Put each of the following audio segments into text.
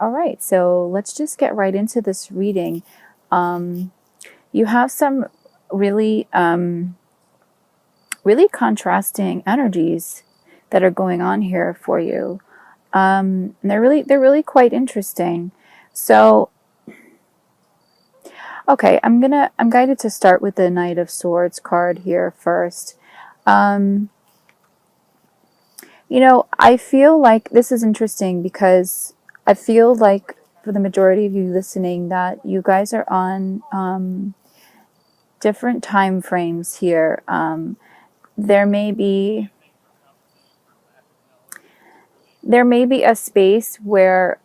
All right, so let's just get right into this reading. You have some really, really contrasting energies that are going on here for you. And they're really quite interesting. So, okay, I'm guided to start with the Knight of Swords card here first. I feel like this is interesting because I feel like for the majority of you listening that you guys are on different time frames here. There may be a space where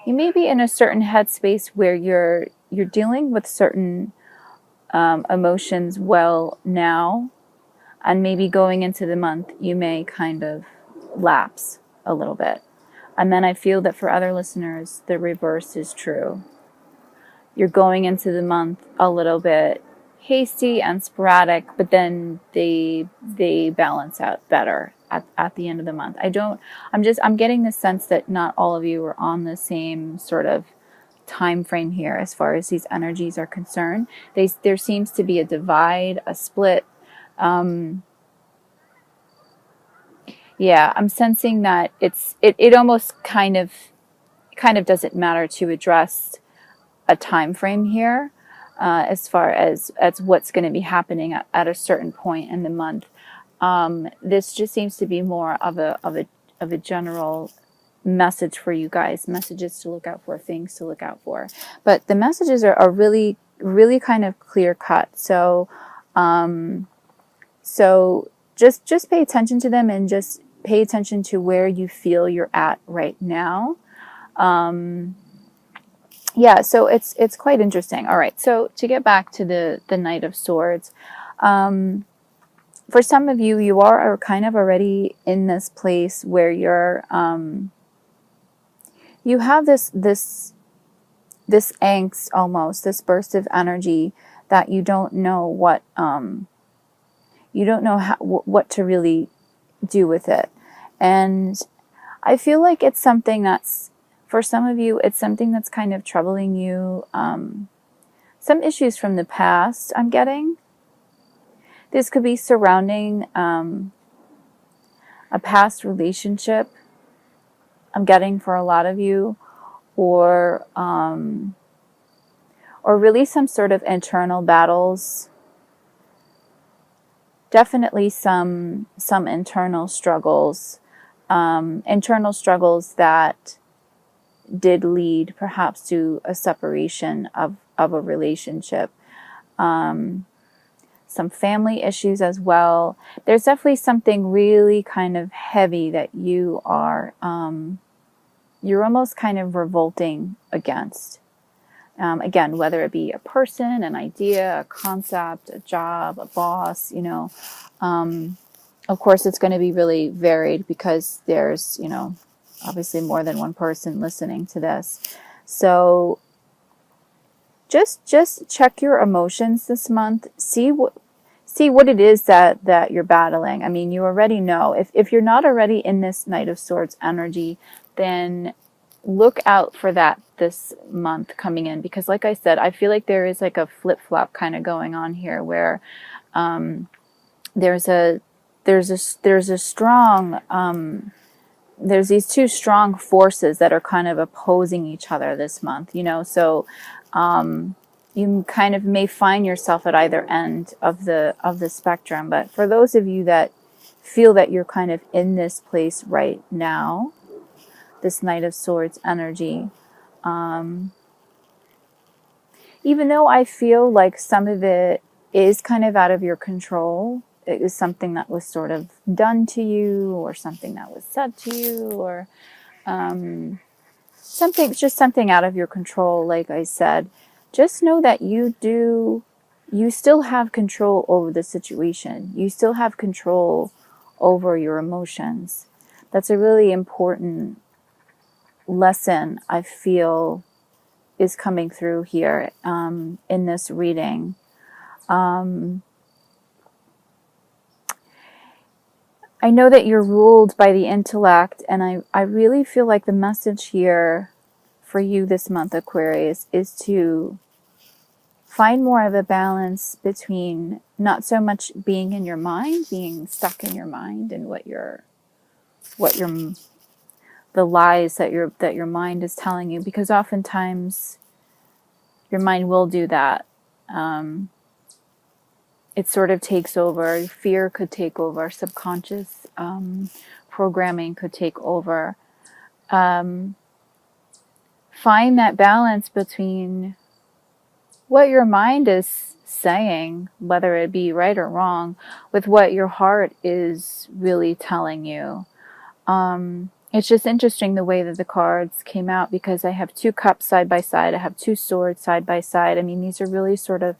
you may be in a certain headspace where you're dealing with certain emotions well now, and maybe going into the month you may kind of lapse a little bit. And then I feel that for other listeners the reverse is true. You're going into the month a little bit hasty and sporadic, but then they balance out better at the end of the month. I'm getting the sense that not all of you are on the same sort of time frame here as far as these energies are concerned. There seems to be a divide, a split. Yeah, I'm sensing that it almost kind of doesn't matter to address a time frame here as far as what's going to be happening at a certain point in the month. This just seems to be more of a general message for you guys, messages to look out for, things to look out for. But the messages are really, really kind of clear cut. So, just pay attention to them and just pay attention to where you feel you're at right now. Yeah, so it's quite interesting. All right, so to get back to the Knight of Swords, for some of you, you are kind of already in this place where you're you have this angst, almost this burst of energy that you don't know what what to really do with it. And I feel like it's something that's, for some of you, it's something that's kind of troubling you. Some issues from the past, I'm getting. This could be surrounding a past relationship, I'm getting, for a lot of you, or really some sort of internal battles. Definitely some internal struggles that did lead perhaps to a separation of a relationship. Some family issues as well. There's definitely something really kind of heavy that you are, you're almost kind of revolting against. Again, whether it be a person, an idea, a concept, a job, a boss, of course it's going to be really varied because there's, obviously more than one person listening to this. So just check your emotions this month. See what it is that you're battling. I mean, you already know. If you're not already in this Knight of Swords energy, then look out for that this month coming in, because like I said, I feel like there is like a flip-flop kind of going on here where there's these two strong forces that are kind of opposing each other this month, so you kind of may find yourself at either end of the spectrum. But for those of you that feel that you're kind of in this place right now, this Knight of Swords energy, even though I feel like some of it is kind of out of your control, it was something that was sort of done to you, or something that was said to you, or something out of your control. Like I said, just know that you still have control over the situation. You still have control over your emotions. That's a really important lesson I feel is coming through here in this reading. I know that you're ruled by the intellect, and I really feel like the message here for you this month, Aquarius, is to find more of a balance between not so much being in your mind, being stuck in your mind, and what your the lies that your mind is telling you, because oftentimes your mind will do that. It sort of takes over. Fear could take over. Subconscious programming could take over. Find that balance between what your mind is saying, whether it be right or wrong, with what your heart is really telling you. It's just interesting the way that the cards came out, because I have 2 cups side by side. I have 2 swords side by side. I mean, these are really sort of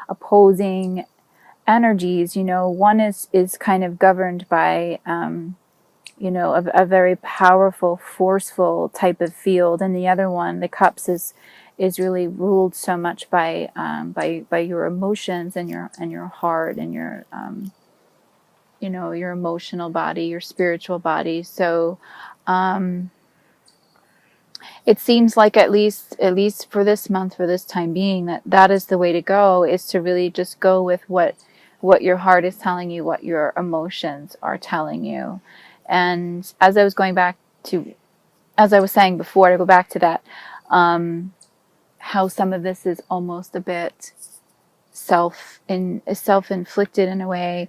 opposing energies. You know, one is kind of governed by, you know, a very powerful, forceful type of field, and the other one, the cups, is really ruled so much by your emotions and your heart and your you know, your emotional body, your spiritual body. So it seems like at least for this month, for this time being, that is the way to go, is to really just go with what your heart is telling you, what your emotions are telling you. And as I was saying before, to go back to that, how some of this is almost a bit self-inflicted in a way.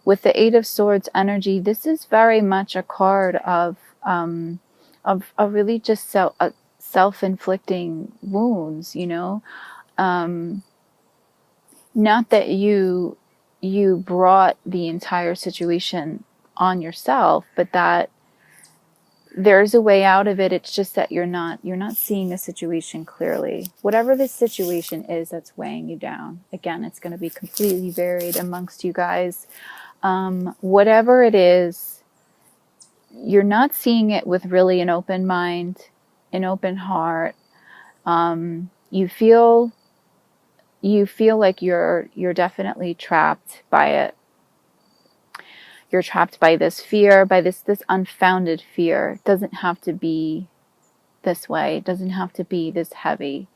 With the 8 of Swords energy, this is very much a card of really just self-inflicting wounds, you know. Not that you brought the entire situation on yourself, but that there's a way out of it. It's just that you're not seeing the situation clearly. Whatever this situation is that's weighing you down, again, it's going to be completely varied amongst you guys. Whatever it is, you're not seeing it with really an open mind, an open heart. You feel like you're definitely trapped by it. You're trapped by this fear, by this unfounded fear. It doesn't have to be this way. It doesn't have to be this heavy.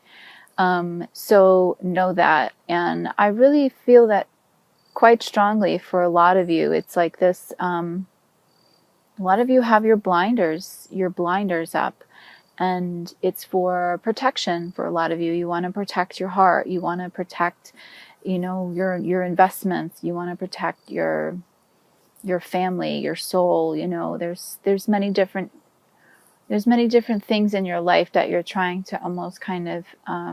So know that. And I really feel that quite strongly for a lot of you. It's like this, a lot of you have your blinders up. And it's for protection for a lot of you. You want to protect your heart. You want to protect, you know, your investments. You want to protect your family, your soul. You know, there's many different things in your life that you're trying to almost kind of, I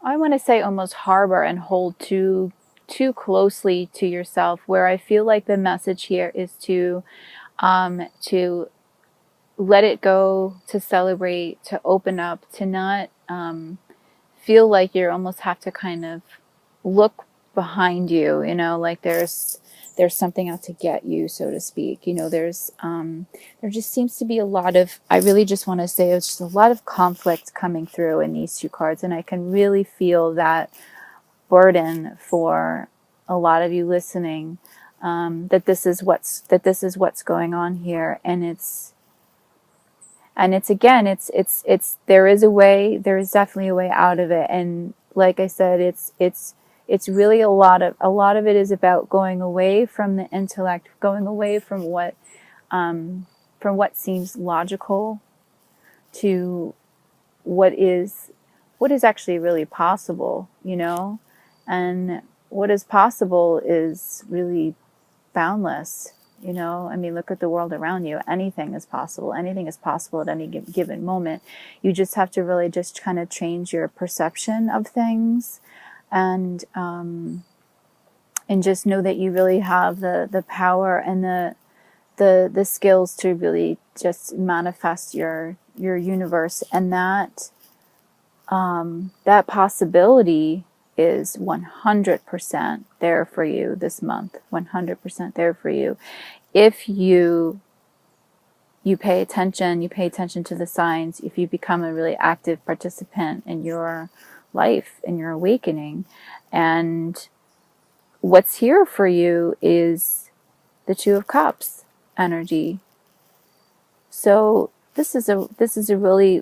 want to say almost harbor and hold too closely to yourself, where I feel like the message here is to let it go, to celebrate, to open up, to not feel like you almost have to kind of look behind you, you know, like there's something out to get you, so to speak. You know, there just seems to be a lot of, I really just want to say, it's just a lot of conflict coming through in these 2 cards, and I can really feel that burden for a lot of you listening, that this is what's going on here. And it's again, there is definitely a way out of it. And like I said, it's really a lot of it is about going away from the intellect, going away from what seems logical to what is actually really possible, you know. And what is possible is really boundless. You know, I mean, look at the world around you. Anything is possible. Anything is possible at any given moment. You just have to really just kind of change your perception of things, and just know that you really have the power and the skills to really just manifest your universe, and that possibility is 100% there for you this month. 100% there for you if you pay attention. You pay attention to the signs. If you become a really active participant in your life, in your awakening. And what's here for you is the Two of Cups energy. So this is a really,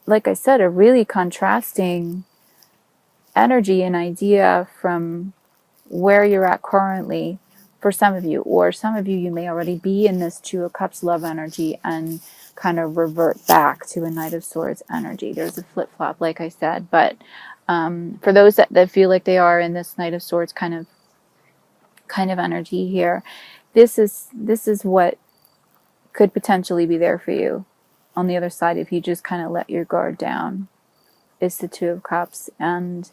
like I said, a really contrasting energy and idea from where you're at currently for some of you, or some of you, you may already be in this Two of Cups love energy and kind of revert back to a Knight of Swords energy. There's a flip-flop, like I said, but for those that feel like they are in this Knight of Swords kind of energy here, this is what could potentially be there for you on the other side if you just kind of let your guard down. Is the Two of Cups, and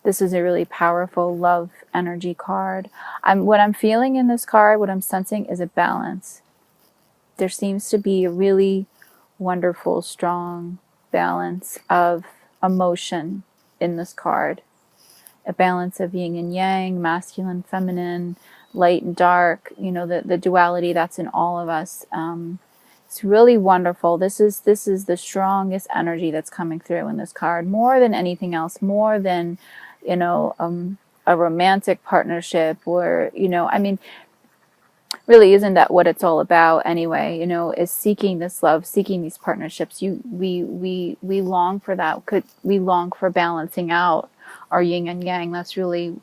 this is a really powerful love energy card. What I'm feeling in this card, what I'm sensing is a balance. There seems to be a really wonderful, strong balance of emotion in this card. A balance of yin and yang, masculine, feminine, light and dark, you know, the duality that's in all of us. It's really wonderful. This is the strongest energy that's coming through in this card, more than anything else, more than, you know, a romantic partnership, or, you know, I mean, really, isn't that what it's all about anyway? You know, is seeking this love, seeking these partnerships. We long for that. We long for balancing out our yin and yang. That's really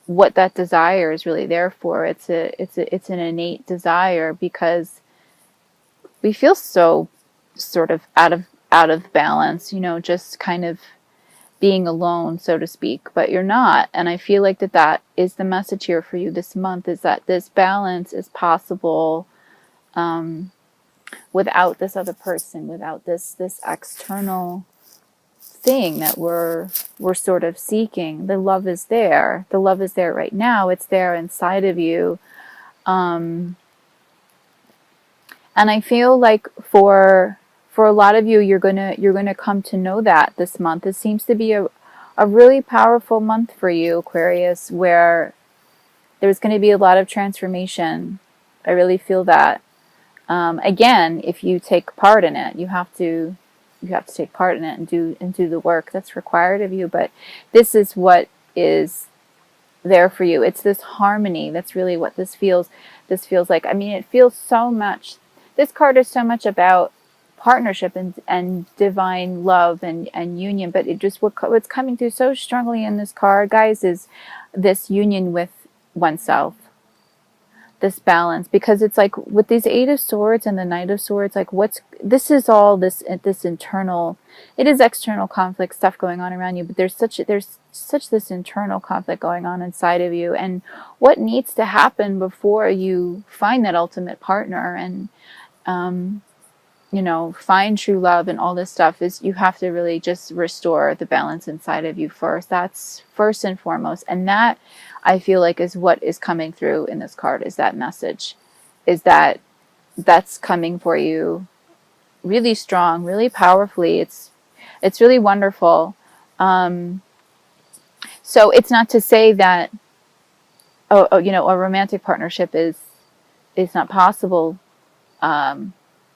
what that desire is really there for. It's an innate desire, because we feel so sort of out of balance, you know, just kind of being alone, so to speak, but you're not. And I feel like that is the message here for you this month, is that this balance is possible without this other person, without this external thing that we're sort of seeking. The love is there. The love is there right now. It's there inside of you. And I feel like for a lot of you, you're gonna come to know that this month. It seems to be a really powerful month for you, Aquarius, where there's going to be a lot of transformation. I really feel that. Again, if you take part in it, you have to take part in it and do the work that's required of you. But this is what is there for you. It's this harmony. That's really what this feels like. I mean, it feels so much. This card is so much about partnership and divine love and union, but it just, what's coming through so strongly in this card, guys, is this union with oneself, this balance. Because it's like with these Eight of Swords and the Knight of Swords, like this is all this internal, it is external conflict stuff going on around you, but there's such this internal conflict going on inside of you. And what needs to happen before you find that ultimate partner and you know, find true love and all this stuff, is you have to really just restore the balance inside of you first. That's first and foremost. And that, I feel like, is what is coming through in this card, is that message, is that's coming for you really strong, really powerfully. It's really wonderful. So it's not to say that, you know, a romantic partnership is not possible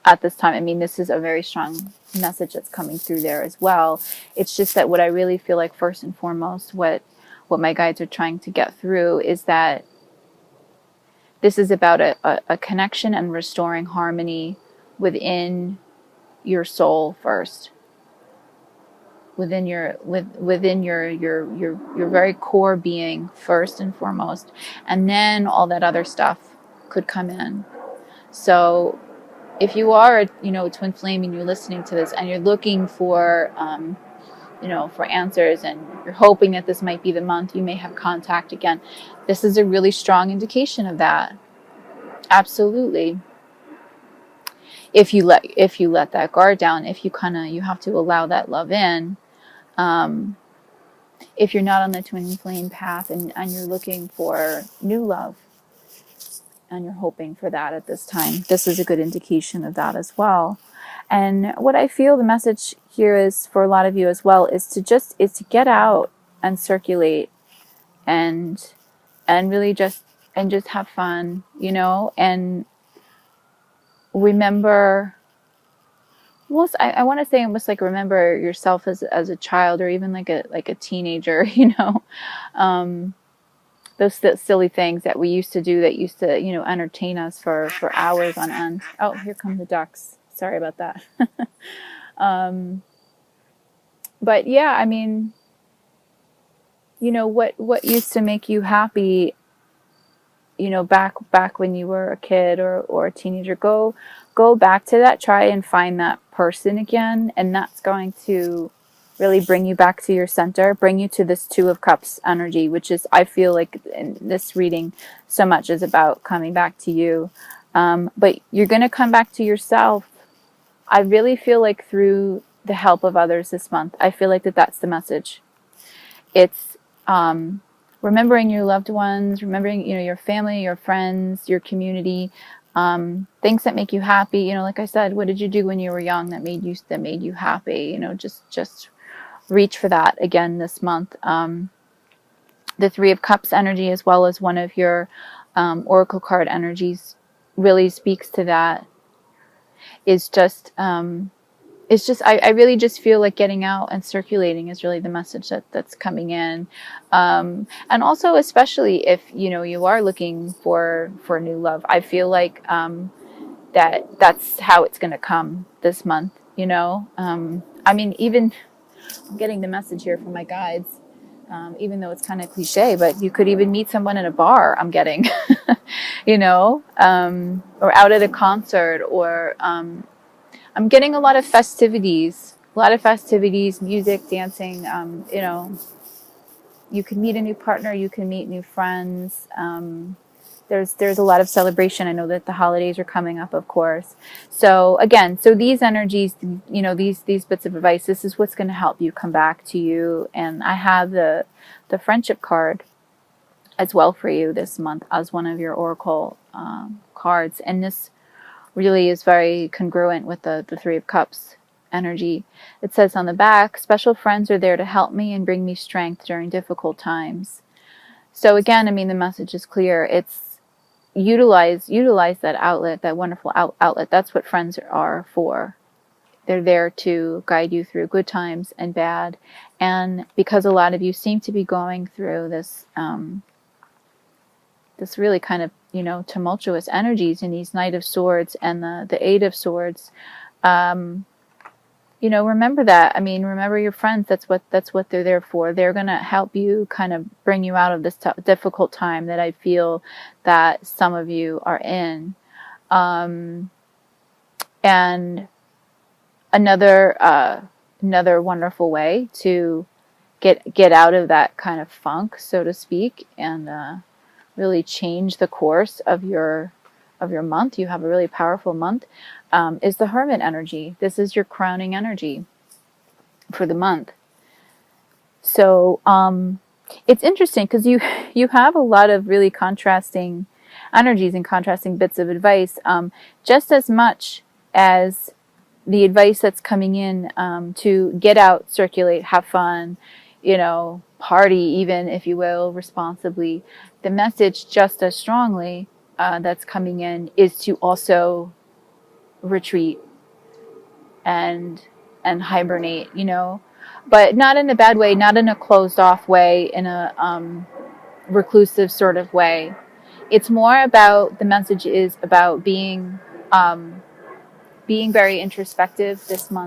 at this time. I mean, this is a very strong message that's coming through there as well. It's just that what I really feel like first and foremost, what my guides are trying to get through, is that this is about a connection and restoring harmony within your soul first, within your very core being first and foremost, and then all that other stuff could come in. So if you are, you know, a twin flame and you're listening to this and you're looking for, you know, for answers, and you're hoping that this might be the month you may have contact again, this is a really strong indication of that. Absolutely. If you let that guard down, if you have to allow that love in. If you're not on the twin flame path and you're looking for new love, and you're hoping for that at this time, this is a good indication of that as well. And what I feel the message here is for a lot of you as well is to get out and circulate and really just have fun, you know, and remember, well, I want to say almost like remember yourself as a child, or even like a teenager, you know. those silly things that we used to do that used to, you know, entertain us for hours on end. Oh, here come the ducks. Sorry about that. But yeah, I mean, you know, what used to make you happy, you know, back when you were a kid or a teenager, go back to that, try and find that person again, and that's going to really bring you back to your center, bring you to this Two of Cups energy, which is, I feel like in this reading so much is about coming back to you. But you're going to come back to yourself. I really feel like through the help of others this month. I feel like that's the message. It's remembering your loved ones, remembering, you know, your family, your friends, your community, things that make you happy. You know, like I said, what did you do when you were young that made you happy? You know, just reach for that again this month. The Three of Cups energy, as well as one of your oracle card energies, really speaks to that. Is just it's just I really just feel like getting out and circulating is really the message that's coming in, and also especially if, you know, you are looking for new love. I feel like that's how it's going to come this month. You know, I mean, even I'm getting the message here from my guides. Even though it's kind of cliche, but you could even meet someone in a bar, I'm getting, you know, or out at a concert, or I'm getting a lot of festivities, music, dancing. You know, you can meet a new partner, you can meet new friends. There's a lot of celebration. I know that the holidays are coming up, of course. So again, so these energies, you know, these bits of advice, this is what's going to help you come back to you. And I have the friendship card as well for you this month as one of your oracle cards. And this really is very congruent with the Three of Cups energy. It says on the back, special friends are there to help me and bring me strength during difficult times. So again, I mean, the message is clear. It's utilize that outlet, that wonderful outlet. That's what friends are for. They're there to guide you through good times and bad. And because a lot of you seem to be going through this this really kind of, you know, tumultuous energies in these Knight of Swords and the Eight of Swords, you know, remember that. I mean, remember your friends. That's what they're there for. They're going to help you kind of bring you out of this difficult time that I feel that some of you are in. And another wonderful way to get out of that kind of funk, so to speak, and really change the course of your month. You have a really powerful month. Is the Hermit energy. This is your crowning energy for the month. So it's interesting because you have a lot of really contrasting energies and contrasting bits of advice, just as much as the advice that's coming in to get out, circulate, have fun, you know, party even, if you will, responsibly. The message just as strongly that's coming in is to also retreat and hibernate, you know, but not in a bad way, not in a closed off way, in a reclusive sort of way. It's more about, the message is about being very introspective this month,